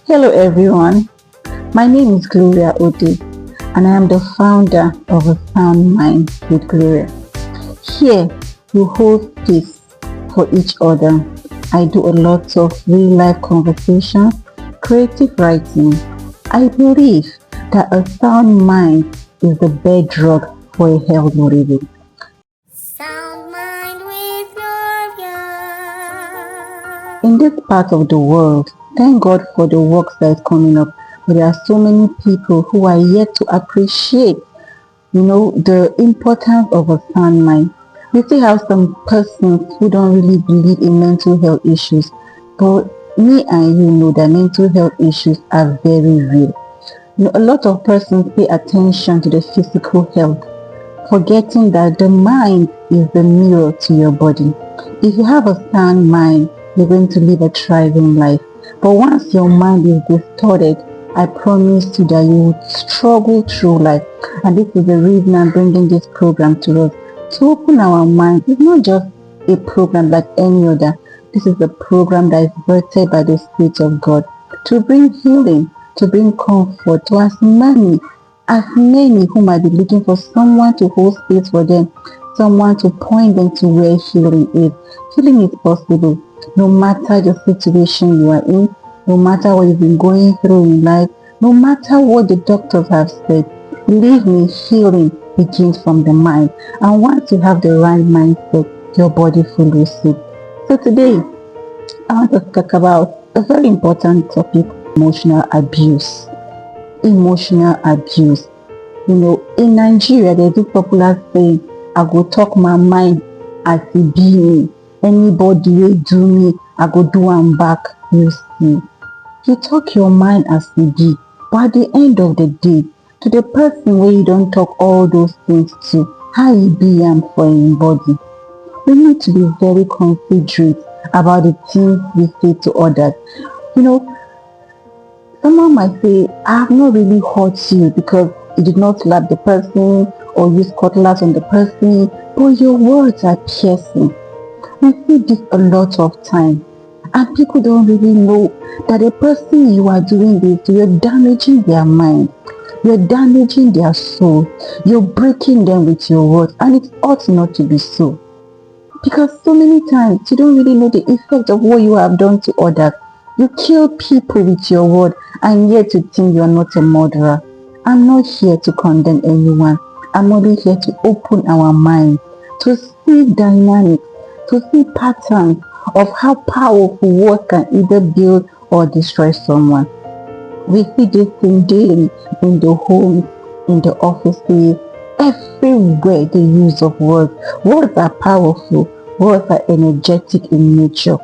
Hello everyone, my name is Gloria Ode and I am the founder of A Sound Mind with Gloria. Here we hold space for each other. I do a lot of real life conversations, creative writing. I believe that a sound mind is the bedrock for a healthy living. Sound Mind with Gloria. In this part of the world, thank God for the works that is coming up. But there are so many people who are yet to appreciate, the importance of a sound mind. We still have some persons who don't really believe in mental health issues. But me and you know that mental health issues are very real. A lot of persons pay attention to the physical health, forgetting that the mind is the mirror to your body. If you have a sound mind, you're going to live a thriving life. But once your mind is distorted, I promise you that you will struggle through life. And this is the reason I'm bringing this program to us. To open our minds. It's not just a program like any other. This is a program that is birthed by the Spirit of God to bring healing, to bring comfort to as many who might be looking for someone to hold space for them, someone to point them to where healing is. Healing is possible no matter the situation you are in, no matter what you've been going through in life, no matter what the doctors have said. Believe me, healing begins from the mind. And once you have the right mindset, your body follows suit. So today, I want to talk about a very important topic, emotional abuse. Emotional abuse. In Nigeria, there's this popular saying, I go talk my mind as it be me. Anybody will do me, I go do am back, you see. You talk your mind as it be, but at the end of the day, to the person where you don't talk all those things to, how you be am for him body. We need to be very considerate about the things we say to others. Someone might say, I have not really hurt you because you did not slap the person or use cutlass on the person, but your words are piercing. We see this a lot of time, and people don't really know that the person you are doing this to, you're damaging their mind, you're damaging their soul, you're breaking them with your words, and it ought not to be so. Because so many times you don't really know the effect of what you have done to others. You kill people with your word, and yet you think you are not a murderer. I'm not here to condemn anyone. I'm only here to open our minds, to see dynamics, to see patterns of how powerful words can either build or destroy someone. We see this thing daily in the homes, in the offices, everywhere. The use of words. Words are powerful. Words are energetic in nature.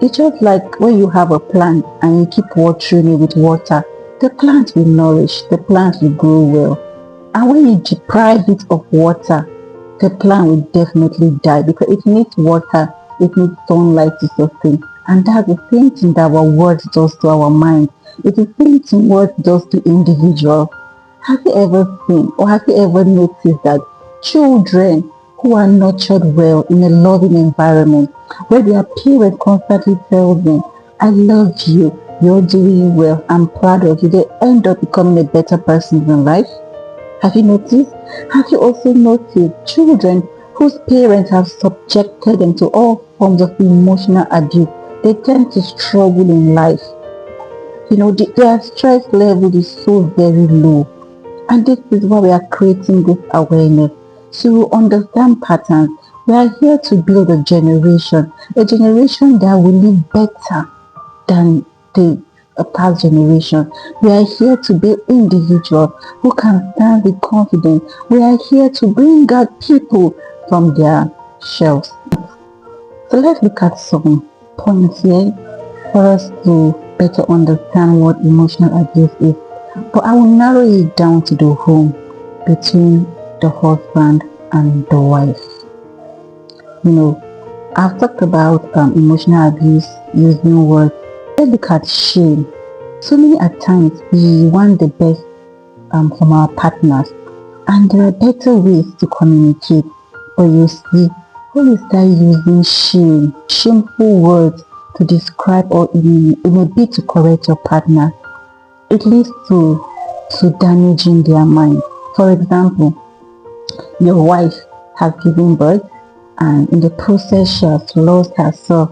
It's just like when you have a plant and you keep watering it with water, the plant will nourish, the plant will grow well. And when you deprive it of water, the plant will definitely die because it needs water, it needs sunlight to sustain. And that's the same thing that our words does to our mind. It is the same thing words does to individuals. Have you ever seen or have you ever noticed that children who are nurtured well in a loving environment, where their parents constantly tell them, I love you, you're doing well, I'm proud of you, they end up becoming a better person in life? Have you noticed? Have you also noticed children whose parents have subjected them to all forms of emotional abuse? They tend to struggle in life. Their stress level is so very low. And this is why we are creating this awareness. To understand patterns, we are here to build a generation that will live better than the past generation. We are here to build individuals who can stand with confidence. We are here to bring out people from their shells. So let's look at some points here for us to better understand what emotional abuse is. But I will narrow it down to the home between the husband and the wife. I've talked about emotional abuse using words. Let's look at shame. So many at times we want the best from our partners, and there are better ways to communicate. But you see, when you start using shameful words to describe or in a bid to correct your partner, it leads to damaging their mind. For example, your wife has given birth and in the process she has lost herself.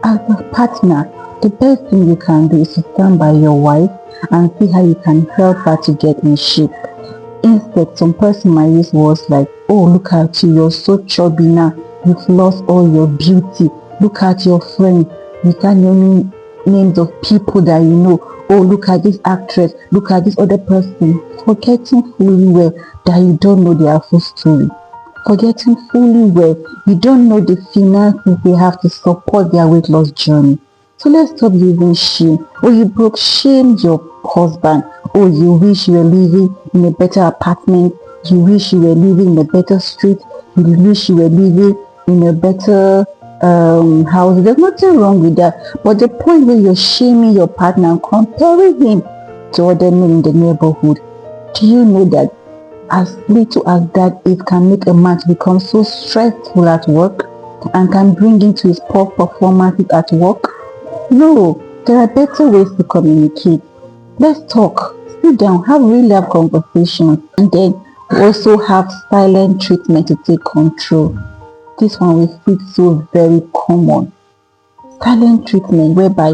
As a partner, the best thing you can do is to stand by your wife and see how you can help her to get in shape. Instead, some person might use words like, oh, look at you, you're so chubby now, you've lost all your beauty. Look at your friend, you can't name names of people that you know. Oh, look at this actress, look at this other person. Forgetting fully well that you don't know their full story. Forgetting fully well you don't know the finances they have to support their weight loss journey. So let's stop using shame. Oh, you broke shame your husband. Oh, you wish you were living in a better apartment. You wish you were living in a better street. You wish you were living in a better house. There's nothing wrong with that. But the point where you're shaming your partner and comparing him to other men in the neighborhood, do you know that as little as that it can make a man to become so stressful at work and can bring him to his poor performances at work? No, there are better ways to communicate. Let's talk, sit down, really have conversations, and then also have silent treatment to take control. This one we see so very common. Silent treatment whereby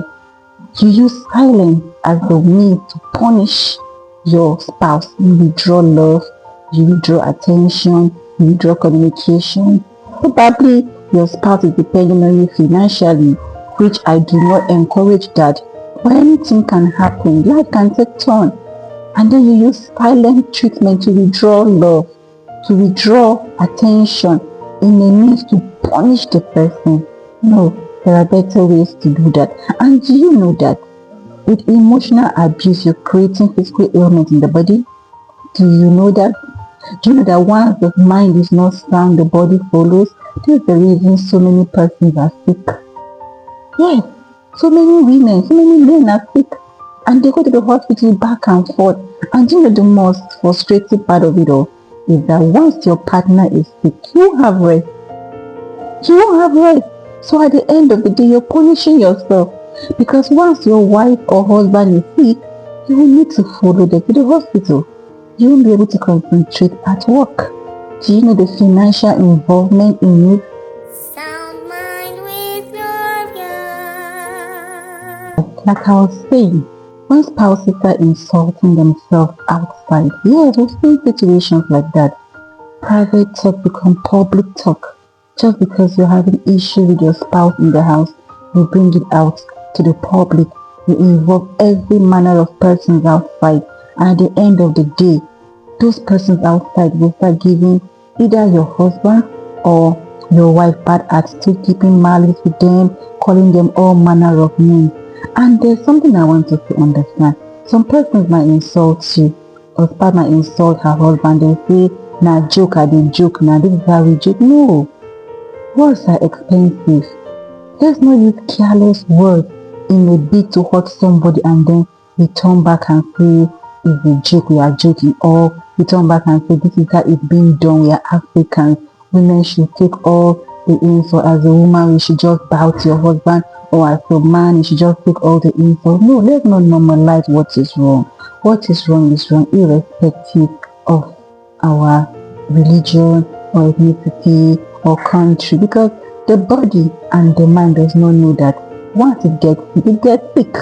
you use silence as the means to punish your spouse. You withdraw love, you withdraw attention, you withdraw communication. Probably your spouse is depending on you financially, which I do not encourage that. But anything can happen, life can take turn. And then you use silent treatment to withdraw love, to withdraw attention in a means to punish the person. No, there are better ways to do that. And do you know that with emotional abuse, you're creating physical ailment in the body? Do you know that? Do you know that once the mind is not sound, the body follows? This is the reason so many persons are sick. Yes, so many women, so many men are sick. And they go to the hospital back and forth. And you know the most frustrating part of it all is that once your partner is sick, you have rest. You won't have rest. So at the end of the day, you're punishing yourself. Because once your wife or husband is sick, you will need to follow them to the hospital. You won't be able to concentrate at work. Do you know the financial involvement in it? Sound mind with Gloria. Like I was saying, when spouses are insulting themselves outside, yes, we've seen situations like that. Private talk become public talk. Just because you're having issue with your spouse in the house, you bring it out to the public. You involve every manner of persons outside. And at the end of the day, those persons outside will start giving either your husband or your wife bad attitude, keeping malice with them, calling them all manner of names. And there's something I want you to understand. Some persons might insult you, or spouse might insult her husband. They say, nah, joke, I didn't joke, nah, this is how we joke. No, words are expensive. Let's not use careless words in a bid to hurt somebody and then we turn back and say, it's a joke, we are joking. Or we turn back and say, this is how it's being done, we are Africans. Women should take all the insult. As a woman, we should just bow to your husband. Or as a man, you should just take all the insult. No, let's not normalize what is wrong. What is wrong, irrespective of our religion or ethnicity or country. Because the body and the mind does not know that once it gets sick.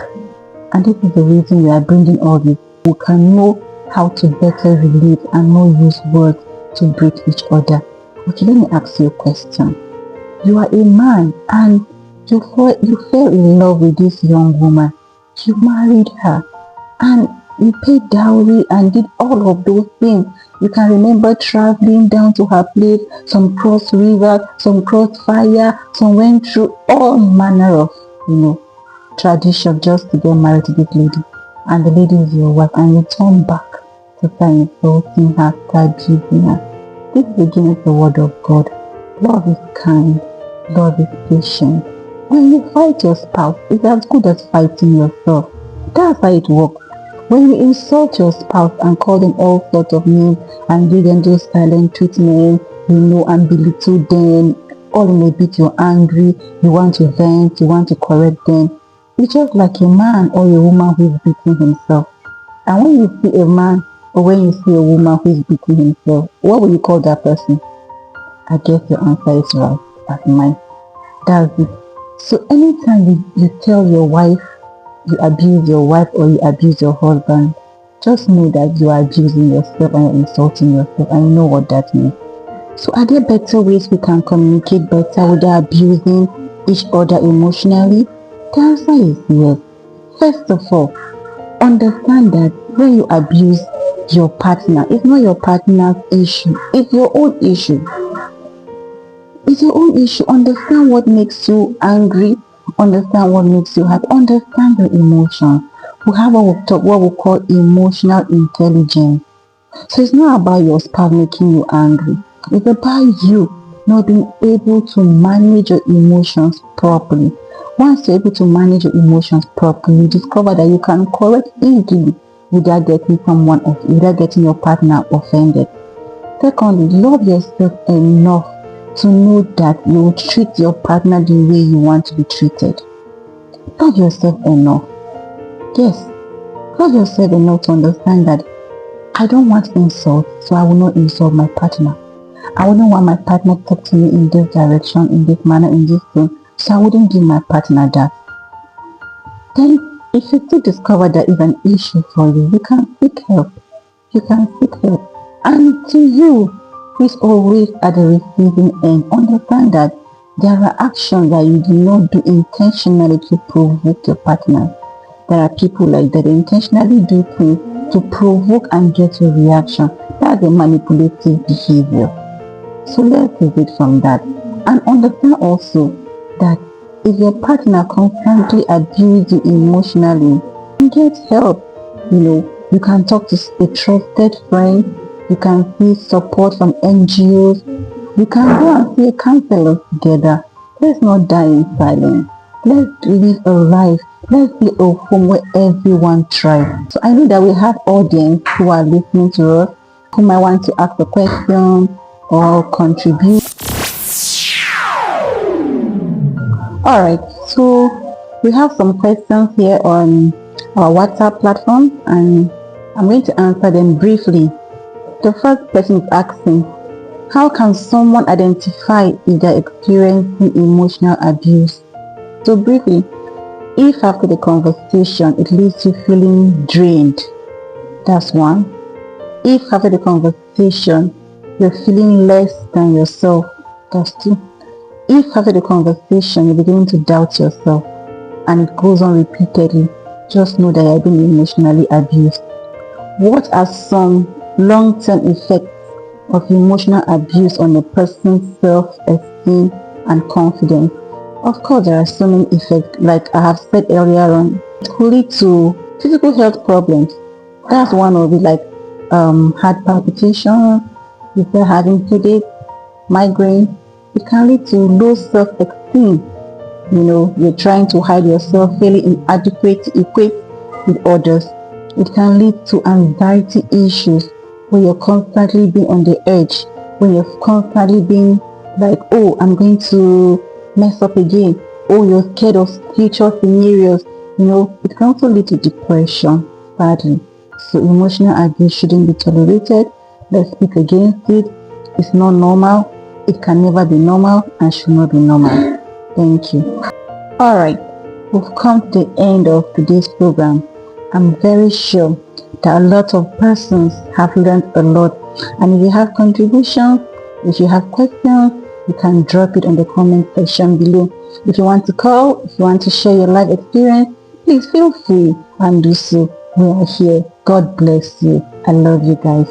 And this is the reason we are bringing all this. We can know how to better relate and not use words to break each other. Okay, let me ask you a question. You are a man and you fell in love with this young woman. You married her and you paid dowry and did all of those things. You can remember traveling down to her place. Some crossed rivers, some crossed fire, some went through all manner of, tradition just to get married to this lady. And the lady is your wife, and you turn back to start insulting her, start abusing her. This is against the word of God. Love is kind. Love is patient. When you fight your spouse, it's as good as fighting yourself. That's how it works. When you insult your spouse and call them all sorts of names and give them those silent treatment, and belittle them, all in a bit you're angry, you want to vent, you want to correct them. It's just like a man or a woman who is beating himself. And when you see a man or when you see a woman who is beating himself, what will you call that person? I guess your answer is right, as mine. That's it. So anytime you tell your wife, you abuse your wife or you abuse your husband, just know that you are abusing yourself and you're insulting yourself, and you know what that means. So are there better ways we can communicate better without abusing each other emotionally? The answer is yes. First of all, understand that when you abuse your partner, it's not your partner's issue, it's your own issue. It's your own issue. Understand what makes you angry, understand what makes you happy, understand your emotions. We have what we call emotional intelligence. So it's not about your spouse making you angry. It's about you not being able to manage your emotions properly. Once you're able to manage your emotions properly, you discover that you can correct easily without getting without getting your partner offended. Secondly, love yourself enough to know that you will treat your partner the way you want to be treated. Love yourself enough. Yes, love yourself enough to understand that I don't want insult, so I will not insult my partner. I wouldn't want my partner to talk to me in this direction, in this manner, in this thing, so I wouldn't give my partner that. Then, if you do discover that is an issue for you, you can seek help. You can seek help. And to you, who is always at the receiving end, understand that there are actions that you do not do intentionally to provoke your partner. There are people like that, they intentionally do things to provoke and get a reaction. That's a manipulative behavior. So let's exit from that. And understand also that if your partner constantly abuses you emotionally, get help. You can talk to a trusted friend, you can seek support from NGOs, you can go and see a counselor together. Let's not die in silence. Let's live a life. Let's be a home where everyone thrives. So I know that we have audience who are listening to us, who might want to ask a question or contribute. Alright, so we have some questions here on our WhatsApp platform, and I'm going to answer them briefly. The first person is asking, how can someone identify if they're experiencing emotional abuse? So briefly, if after the conversation it leaves you feeling drained, that's one. If after the conversation you're feeling less than yourself, that's two. If after the conversation you're beginning to doubt yourself and it goes on repeatedly, just know that you're being emotionally abused. What are some long-term effects of emotional abuse on a person's self-esteem and confidence? Of course, there are so many effects, like I have said earlier on. It could lead to physical health problems. That's one of it, like heart palpitations, if you're having headache, migraine. It can lead to low self-esteem. You're trying to hide yourself, feeling inadequate to equate with others. It can lead to anxiety issues, where you're constantly being on the edge, when you're constantly being like, oh, I'm going to mess up again, oh, you're scared of future scenarios. It can also lead to depression, badly. So emotional abuse shouldn't be tolerated. Let's speak against it. It's not normal. It can never be normal and should not be normal. Thank you. Alright, we've come to the end of today's program. I'm very sure that a lot of persons have learned a lot. And if you have contributions, if you have questions, you can drop it on the comment section below. If you want to call, if you want to share your life experience, please feel free and do so. We are here. God bless you. I love you guys.